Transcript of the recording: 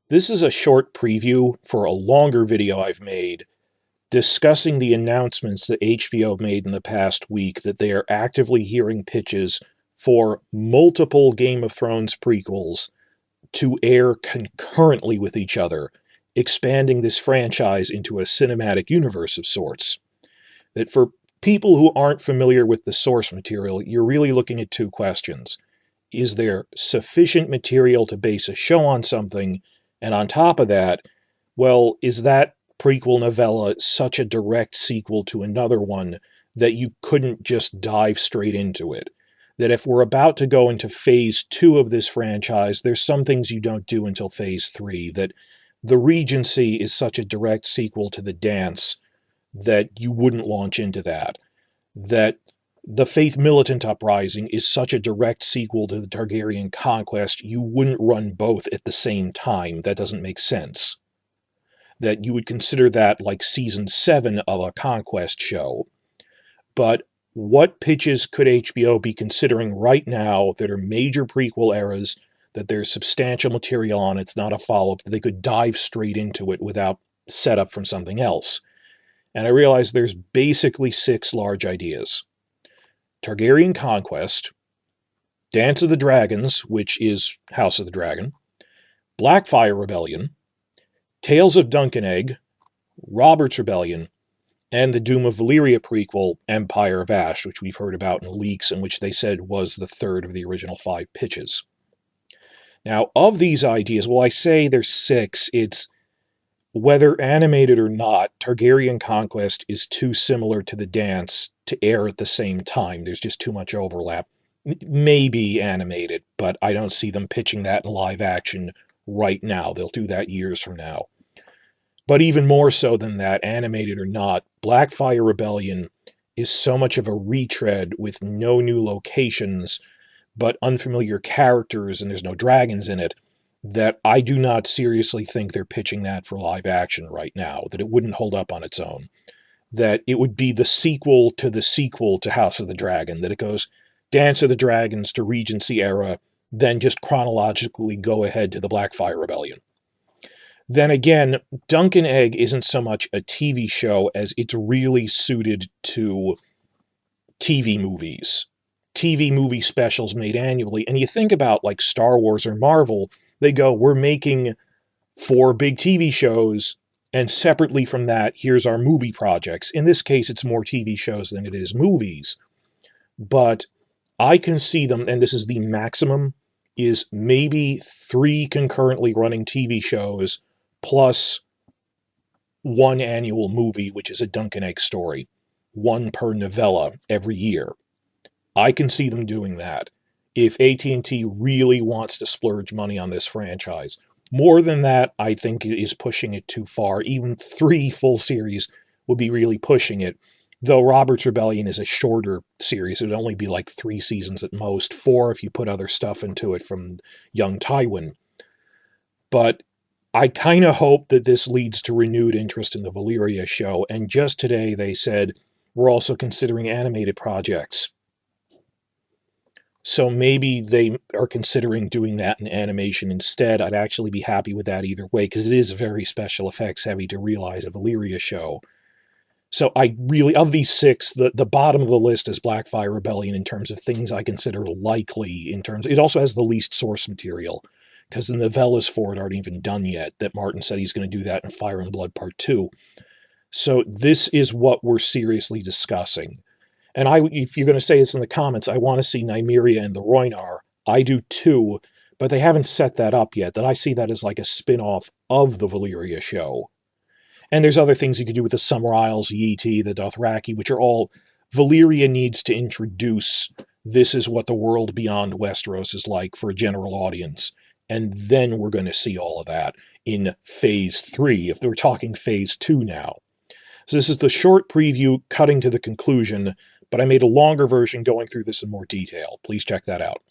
This is a short preview for a longer video I've made discussing the announcements that HBO made in the past week that they are actively hearing pitches for multiple Game of Thrones prequels to air concurrently with each other, expanding this franchise into a cinematic universe of sorts. That for people who aren't familiar with the source material, you're really looking at two questions. Is there sufficient material to base a show on something? And on top of that, well, is that prequel novella such a direct sequel to another one that you couldn't just dive straight into it? That if we're about to go into phase 2 of this franchise, there's some things you don't do until phase 3, that the Regency is such a direct sequel to the dance that you wouldn't launch into that. That the Faith Militant Uprising is such a direct sequel to the Targaryen conquest, you wouldn't run both at the same time. That doesn't make sense. That you would consider that like season 7 of a conquest show. But what pitches could HBO be considering right now that are major prequel eras, that there's substantial material on, it's not a follow-up, that they could dive straight into it without setup from something else? And I realize there's basically 6 large ideas. Targaryen Conquest, Dance of the Dragons, which is House of the Dragon, Blackfire Rebellion, Tales of Dunk and Egg, Robert's Rebellion, and the Doom of Valyria prequel, Empire of Ash, which we've heard about in leaks and which they said was the third of the original 5 pitches. Now, of these ideas, well, I say there's 6, it's whether animated or not, Targaryen Conquest is too similar to the dance to air at the same time. There's just too much overlap. Maybe animated, but I don't see them pitching that in live action right now. They'll do that years from now. But even more so than that, animated or not, Blackfire Rebellion is so much of a retread with no new locations, but unfamiliar characters, and there's no dragons in it, that I do not seriously think they're pitching that for live action right now, that it wouldn't hold up on its own. That it would be the sequel to House of the Dragon, that it goes Dance of the Dragons to Regency era, then just chronologically go ahead to the Blackfire Rebellion. Then again, Dunk and Egg isn't so much a TV show as it's really suited to TV movies. TV movie specials made annually. And you think about like Star Wars or Marvel, they go, we're making 4 big TV shows, and separately from that, here's our movie projects. In this case, it's more TV shows than it is movies. But I can see them, and this is the maximum, is maybe 3 concurrently running TV shows plus 1 annual movie, which is a Dunk and Egg story. 1 per novella every year. I can see them doing that if AT&T really wants to splurge money on this franchise. More than that, I think it is pushing it too far. Even 3 full series would be really pushing it. Though Robert's Rebellion is a shorter series. It would only be like 3 seasons at most, 4 if you put other stuff into it from young Tywin. But I kind of hope that this leads to renewed interest in the Valyria show. And just today they said, we're also considering animated projects. So maybe they are considering doing that in animation instead. I'd actually be happy with that either way, because it is very special effects heavy to realize a Valyria show. So I really, of these 6, the bottom of the list is Blackfire Rebellion in terms of things I consider likely. It also has the least source material, because the novellas for it aren't even done yet, that Martin said he's going to do that in Fire and Blood Part 2. So this is what we're seriously discussing. And if you're going to say this in the comments, I want to see Nymeria and the Rhoynar. I do too, but they haven't set that up yet. That I see that as like a spin-off of the Valyria show. And there's other things you could do with the Summer Isles, Yeti, the Dothraki, which are all... Valyria needs to introduce this is what the world beyond Westeros is like for a general audience. And then we're going to see all of that in Phase 3, if we're talking Phase 2 now. So this is the short preview cutting to the conclusion, but I made a longer version going through this in more detail. Please check that out.